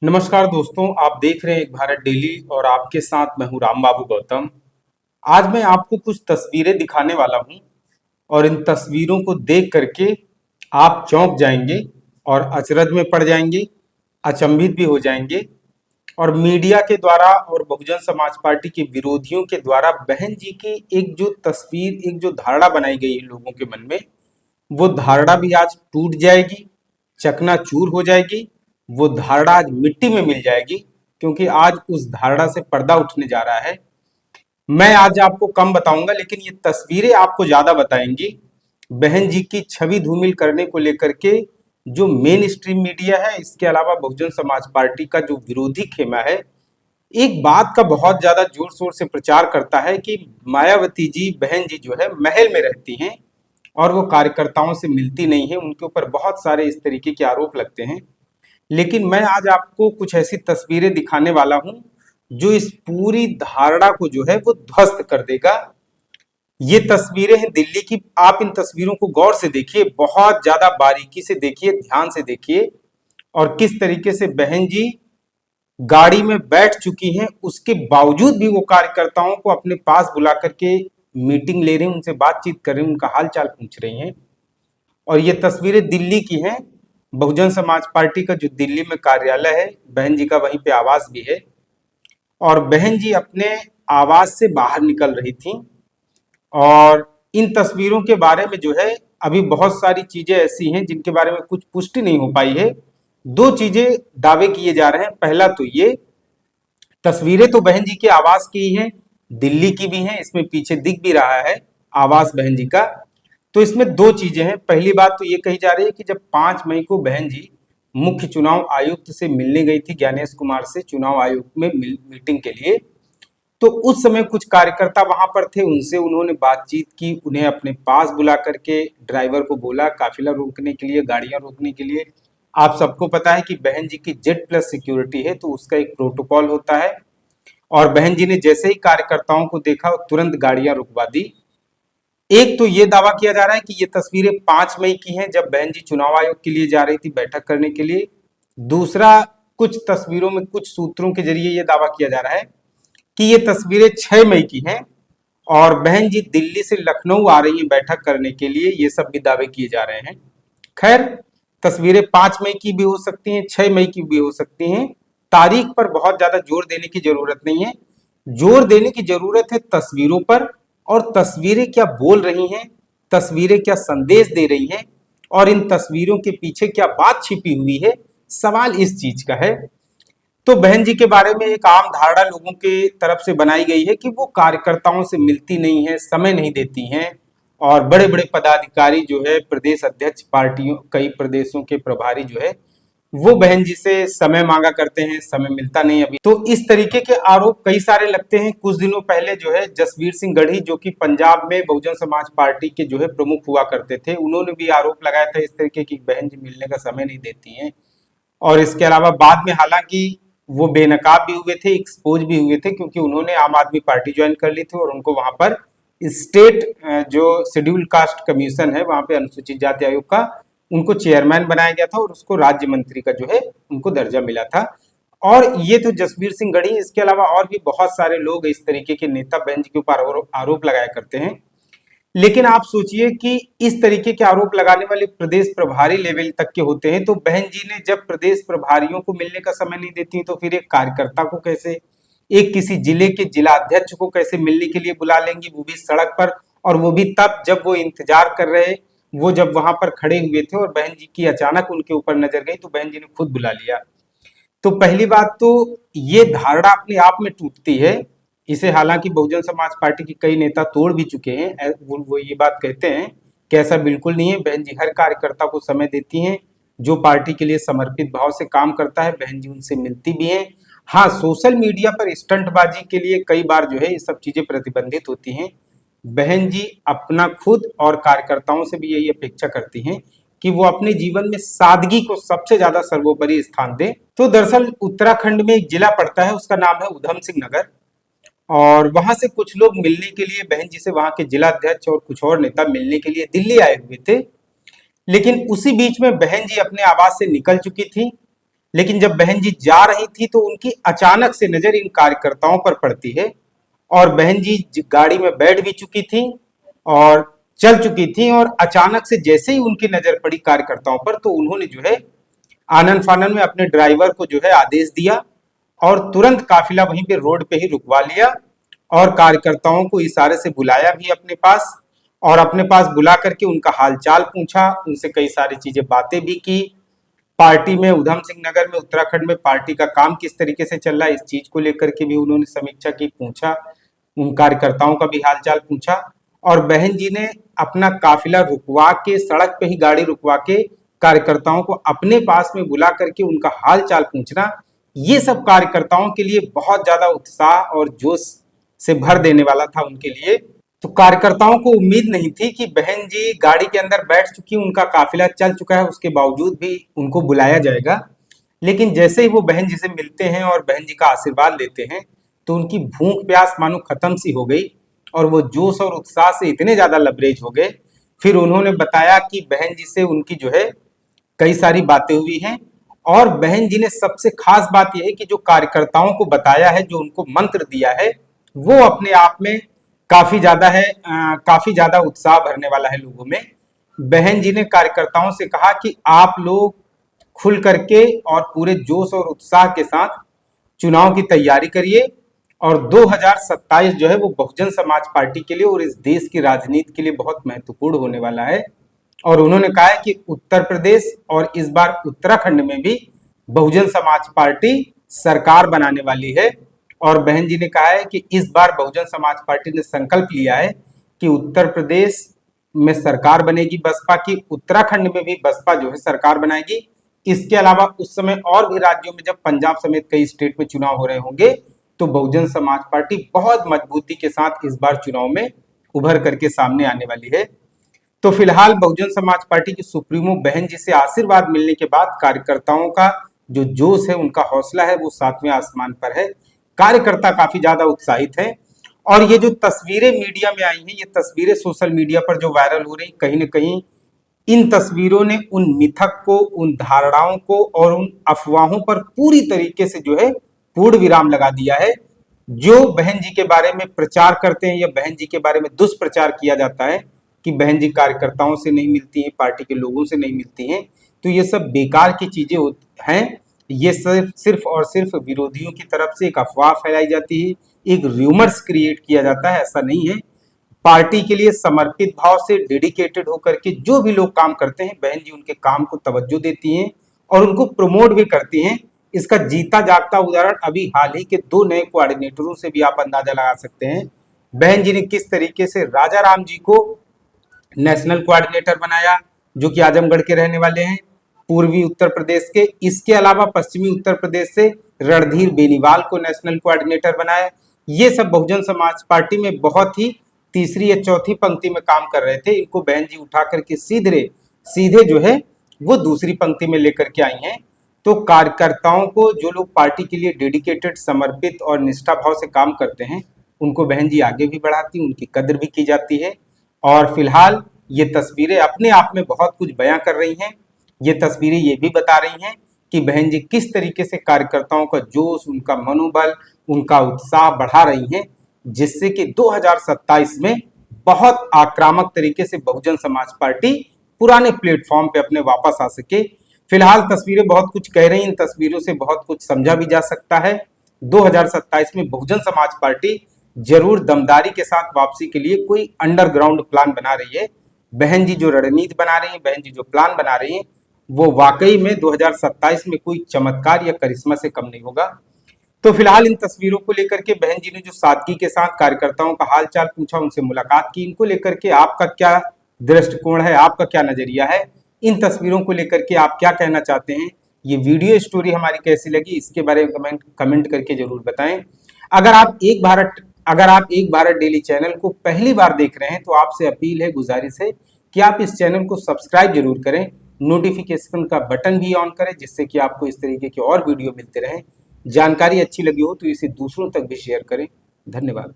नमस्कार दोस्तों, आप देख रहे हैं एक भारत डेली और आपके साथ मैं हूं राम बाबू गौतम। आज मैं आपको कुछ तस्वीरें दिखाने वाला हूं और इन तस्वीरों को देख करके आप चौंक जाएंगे और अचरज में पड़ जाएंगे, अचंभित भी हो जाएंगे। और मीडिया के द्वारा और बहुजन समाज पार्टी के विरोधियों के द्वारा बहन जी की एक जो तस्वीर, एक जो धारणा बनाई गई है लोगों के मन में, वो धारणा भी आज टूट जाएगी, चकनाचूर हो जाएगी। वो धारणा आज मिट्टी में मिल जाएगी, क्योंकि आज उस धारणा से पर्दा उठने जा रहा है। मैं आज आपको कम बताऊंगा, लेकिन ये तस्वीरें आपको ज्यादा बताएंगी। बहन जी की छवि धूमिल करने को लेकर के जो मेन स्ट्रीम मीडिया है, इसके अलावा बहुजन समाज पार्टी का जो विरोधी खेमा है, एक बात का बहुत ज्यादा जोर शोर से प्रचार करता है कि मायावती जी, बहन जी जो है महल में रहती हैं और वो कार्यकर्ताओं से मिलती नहीं है। उनके ऊपर बहुत सारे इस तरीके के आरोप लगते हैं। लेकिन मैं आज आपको कुछ ऐसी तस्वीरें दिखाने वाला हूं जो इस पूरी धारणा को जो है वो ध्वस्त कर देगा। ये तस्वीरें हैं दिल्ली की। आप इन तस्वीरों को गौर से देखिए, बहुत ज्यादा बारीकी से देखिए, ध्यान से देखिए। और किस तरीके से बहन जी गाड़ी में बैठ चुकी हैं, उसके बावजूद भी वो कार्यकर्ताओं को अपने पास बुला करके मीटिंग ले रही हैं, उनसे बातचीत कर रही हैं, उनका हाल चाल पूछ रही हैं। और ये तस्वीरें दिल्ली की हैं। बहुजन समाज पार्टी का जो दिल्ली में कार्यालय है, बहन जी का वहीं पे आवास भी है। और बहन जी अपने आवास से बाहर निकल रही थी। और इन तस्वीरों के बारे में जो है अभी बहुत सारी चीजें ऐसी हैं जिनके बारे में कुछ पुष्टि नहीं हो पाई है। दो चीजें दावे किए जा रहे हैं। पहला तो ये तस्वीरें तो बहन जी के आवास की ही हैं, दिल्ली की भी हैं, इसमें पीछे दिख भी रहा है आवास बहन जी का। तो इसमें दो चीजें हैं। पहली बात तो ये कही जा रही है कि जब 5 मई को बहन जी मुख्य चुनाव आयुक्त से मिलने गई थी, ज्ञानेश कुमार से, चुनाव आयोग में मीटिंग के लिए, तो उस समय कुछ कार्यकर्ता वहां पर थे, उनसे उन्होंने बातचीत की, उन्हें अपने पास बुला करके ड्राइवर को बोला काफिला रोकने के लिए, गाड़ियां रोकने के लिए। आप सबको पता है कि बहन जी की जेड प्लस सिक्योरिटी है, तो उसका एक प्रोटोकॉल होता है। और बहन जी ने जैसे ही कार्यकर्ताओं को देखा, तुरंत गाड़ियां रुकवा दी। एक तो ये दावा किया जा रहा है कि ये तस्वीरें 5 मई की हैं, जब बहन जी चुनाव आयोग के लिए जा रही थी बैठक करने के लिए। दूसरा, कुछ तस्वीरों में कुछ सूत्रों के जरिए ये दावा किया जा रहा है कि ये तस्वीरें 6 मई की हैं और बहन जी दिल्ली से लखनऊ आ रही हैं बैठक करने के लिए। ये सब भी दावे किए जा रहे हैं। खैर, तस्वीरें 5 मई की भी हो सकती हैं, 6 मई की भी हो सकती हैं। तारीख पर बहुत ज्यादा जोर देने की जरूरत नहीं है। जोर देने की जरूरत है तस्वीरों पर, और तस्वीरें क्या बोल रही हैं, तस्वीरें क्या संदेश दे रही हैं, और इन तस्वीरों के पीछे क्या बात छिपी हुई है। सवाल इस चीज का है। तो बहन जी के बारे में एक आम धारणा लोगों के तरफ से बनाई गई है कि वो कार्यकर्ताओं से मिलती नहीं है, समय नहीं देती हैं। और बड़े बड़े पदाधिकारी जो है, प्रदेश अध्यक्ष पार्टियों, कई प्रदेशों के प्रभारी जो है, वो बहन जी से समय मांगा करते हैं, समय मिलता नहीं अभी। तो इस तरीके के आरोप कई सारे लगते हैं। कुछ दिनों पहले जो है जसवीर सिंह गढ़ी, जो कि पंजाब में बहुजन समाज पार्टी के जो है प्रमुख हुआ करते थे, उन्होंने भी आरोप लगाया था इस तरीके की, बहन जी मिलने का समय नहीं देती हैं। और इसके अलावा बाद में हालांकि वो बेनकाब भी हुए थे, एक्सपोज भी हुए थे, क्योंकि उन्होंने आम आदमी पार्टी ज्वाइन कर ली थी और उनको वहां पर स्टेट जो शेड्यूल कास्ट कमीशन है, वहां पे अनुसूचित जाति आयोग का, उनको चेयरमैन बनाया गया था और उसको राज्य मंत्री का जो है उनको दर्जा मिला था। और ये तो जसवीर सिंह गढ़ी, इसके अलावा और भी बहुत सारे लोग इस तरीके के नेता बहन जी के ऊपर आरोप लगाया करते हैं। लेकिन आप सोचिए कि इस तरीके के आरोप लगाने वाले प्रदेश प्रभारी लेवल तक के होते हैं, तो बहन जी ने जब प्रदेश प्रभारियों को मिलने का समय नहीं देती, तो फिर एक कार्यकर्ता को कैसे, एक किसी जिले के जिला अध्यक्ष को कैसे मिलने के लिए बुला लेंगी, वो भी सड़क पर, और वो भी तब जब वो इंतजार कर रहे, वो जब वहां पर खड़े हुए थे और बहन जी की अचानक उनके ऊपर नजर गई, तो बहन जी ने खुद बुला लिया। तो पहली बात तो ये धारणा अपने आप में टूटती है। इसे हालांकि बहुजन समाज पार्टी के कई नेता तोड़ भी चुके हैं। वो ये बात कहते हैं कि ऐसा बिल्कुल नहीं है, बहन जी हर कार्यकर्ता को समय देती हैं, जो पार्टी के लिए समर्पित भाव से काम करता है बहन जी उनसे मिलती भी हैं। हाँ, सोशल मीडिया पर स्टंटबाजी के लिए कई बार जो है ये सब चीजें प्रतिबंधित होती हैं। बहन जी अपना खुद और कार्यकर्ताओं से भी यही अपेक्षा करती हैं कि वो अपने जीवन में सादगी को सबसे ज्यादा सर्वोपरि स्थान दें। तो दरअसल उत्तराखंड में एक जिला पड़ता है, उसका नाम है उधम सिंह नगर। और वहां से कुछ लोग मिलने के लिए बहन जी से, वहां के जिला अध्यक्ष और कुछ और नेता मिलने के लिए दिल्ली आए हुए थे। लेकिन उसी बीच में बहन जी अपने आवास से निकल चुकी थी। लेकिन जब बहन जी जा रही थी तो उनकी अचानक से नजर इन कार्यकर्ताओं पर पड़ती है और बहन जी गाड़ी में बैठ भी चुकी थी और चल चुकी थी, और अचानक से जैसे ही उनकी नजर पड़ी कार्यकर्ताओं पर तो उन्होंने जो है आनन फानन में अपने ड्राइवर को जो है आदेश दिया और तुरंत काफिला वहीं पे रोड पे ही रुकवा लिया और कार्यकर्ताओं को इशारे से बुलाया भी अपने पास, और अपने पास बुला करके उनका हालचाल पूछा, उनसे कई सारी चीजें बातें भी की। पार्टी में उधम सिंह नगर में उत्तराखंड में पार्टी का काम किस तरीके से चल रहा है इस चीज को लेकर के भी उन्होंने समीक्षा की, पूछा, उन कार्यकर्ताओं का भी हालचाल पूछा। और बहन जी ने अपना काफिला रुकवा के, सड़क पे ही गाड़ी रुकवा के कार्यकर्ताओं को अपने पास में बुला करके उनका हाल चाल पूछना, ये सब कार्यकर्ताओं के लिए बहुत ज्यादा उत्साह और जोश से भर देने वाला था उनके लिए। तो कार्यकर्ताओं को उम्मीद नहीं थी कि बहन जी गाड़ी के अंदर बैठ चुकी, उनका काफिला चल चुका है, उसके बावजूद भी उनको बुलाया जाएगा। लेकिन जैसे ही वो बहन जी से मिलते हैं और बहन जी का आशीर्वाद लेते हैं तो उनकी भूख प्यास मानो खत्म सी हो गई और वो जोश और उत्साह से इतने ज्यादा लबरेज हो गए। फिर उन्होंने बताया कि बहन जी से उनकी जो है कई सारी बातें हुई हैं, और बहन जी ने सबसे खास बात यह है कि जो कार्यकर्ताओं को बताया है, जो उनको मंत्र दिया है, वो अपने आप में काफी ज्यादा है, काफी ज्यादा उत्साह भरने वाला है लोगों में। बहन जी ने कार्यकर्ताओं से कहा कि आप लोग खुल करके और पूरे जोश और उत्साह के साथ चुनाव की तैयारी करिए, और 2027 जो है वो बहुजन समाज पार्टी के लिए और इस देश की राजनीति के लिए बहुत महत्वपूर्ण होने वाला है। और उन्होंने कहा है कि उत्तर प्रदेश और इस बार उत्तराखंड में भी बहुजन समाज पार्टी सरकार बनाने वाली है। और बहन जी ने कहा है कि इस बार बहुजन समाज पार्टी ने संकल्प लिया है कि उत्तर प्रदेश में सरकार बनेगी बसपा की, उत्तराखंड में भी बसपा जो है सरकार बनाएगी। इसके अलावा उस समय और भी राज्यों में जब पंजाब समेत कई स्टेट में चुनाव हो रहे होंगे तो बहुजन समाज पार्टी बहुत मजबूती के साथ इस बार चुनाव में उभर करके सामने आने वाली है। तो फिलहाल बहुजन समाज पार्टी की सुप्रीमो बहन जी से आशीर्वाद मिलने के बाद कार्यकर्ताओं का जो जोश है, उनका हौसला है, वो 7वें आसमान पर है। कार्यकर्ता काफी ज्यादा उत्साहित है। और ये जो तस्वीरें मीडिया में आई हैं, ये तस्वीरें सोशल मीडिया पर जो वायरल हो रही, कहीं ना कहीं इन तस्वीरों ने उन मिथक को, उन धारणाओं को और उन अफवाहों पर पूरी तरीके से जो है पूर्ण विराम लगा दिया है। जो बहन जी के बारे में प्रचार करते हैं या बहन जी के बारे में दुष्प्रचार किया जाता है कि बहन जी कार्यकर्ताओं से नहीं मिलती हैं, पार्टी के लोगों से नहीं मिलती हैं, तो ये सब बेकार की चीजें हैं। ये सिर्फ और सिर्फ विरोधियों की तरफ से एक अफवाह फैलाई जाती है, एक र्यूमर्स क्रिएट किया जाता है, ऐसा नहीं है। पार्टी के लिए समर्पित भाव से डेडिकेटेड होकर के जो भी लोग काम करते हैं, बहन जी उनके काम को तवज्जो देती हैं और उनको प्रमोट भी करती हैं। इसका जीता जागता उदाहरण अभी हाल ही के 2 नए कोऑर्डिनेटरों से भी आप अंदाजा लगा सकते हैं। बहन जी ने किस तरीके से राजा राम जी को नेशनल कोऑर्डिनेटर बनाया, जो कि आजमगढ़ के रहने वाले हैं, पूर्वी उत्तर प्रदेश के। इसके अलावा पश्चिमी उत्तर प्रदेश से रणधीर बेनीवाल को नेशनल कोऑर्डिनेटर बनाया। ये सब बहुजन समाज पार्टी में बहुत ही तीसरी या चौथी पंक्ति में काम कर रहे थे। इनको बहन जी उठा करके सीधे जो है वो दूसरी पंक्ति में लेकर के आई हैं। तो कार्यकर्ताओं को, जो लोग पार्टी के लिए डेडिकेटेड, समर्पित और निष्ठा भाव से काम करते हैं, उनको बहन जी आगे भी बढ़ाती, उनकी कद्र भी की जाती है। और फिलहाल ये तस्वीरें अपने आप में बहुत कुछ बयां कर रही हैं। ये तस्वीरें ये भी बता रही हैं कि बहन जी किस तरीके से कार्यकर्ताओं का जोश, उनका मनोबल, उनका उत्साह बढ़ा रही हैं, जिससे कि 2027 में बहुत आक्रामक तरीके से बहुजन समाज पार्टी पुराने प्लेटफॉर्म पे अपने वापस आ सके। फिलहाल तस्वीरें बहुत कुछ कह रही हैं, इन तस्वीरों से बहुत कुछ समझा भी जा सकता है। 2027 में बहुजन समाज पार्टी जरूर दमदारी के साथ वापसी के लिए कोई अंडरग्राउंड प्लान बना रही है। बहन जी जो रणनीति बना रही हैं, बहन जी जो प्लान बना रही हैं, वो वाकई में 2027 में कोई चमत्कार या करिश्मा से कम नहीं होगा। तो फिलहाल इन तस्वीरों को लेकर के बहन जी ने जो सादगी के साथ कार्यकर्ताओं का हालचाल पूछा, उनसे मुलाकात की, इनको लेकर के आपका क्या दृष्टिकोण है, आपका क्या नजरिया है, इन तस्वीरों को लेकर के आप क्या कहना चाहते हैं, ये वीडियो स्टोरी हमारी कैसी लगी, इसके बारे में कमेंट करके जरूर बताएं। अगर आप एक भारत डेली चैनल को पहली बार देख रहे हैं तो आपसे अपील है, गुजारिश है कि आप इस चैनल को सब्सक्राइब जरूर करें, नोटिफिकेशन का बटन भी ऑन करें, जिससे कि आपको इस तरीके के और वीडियो मिलते रहें। जानकारी अच्छी लगी हो तो इसे दूसरों तक भी शेयर करें। धन्यवाद।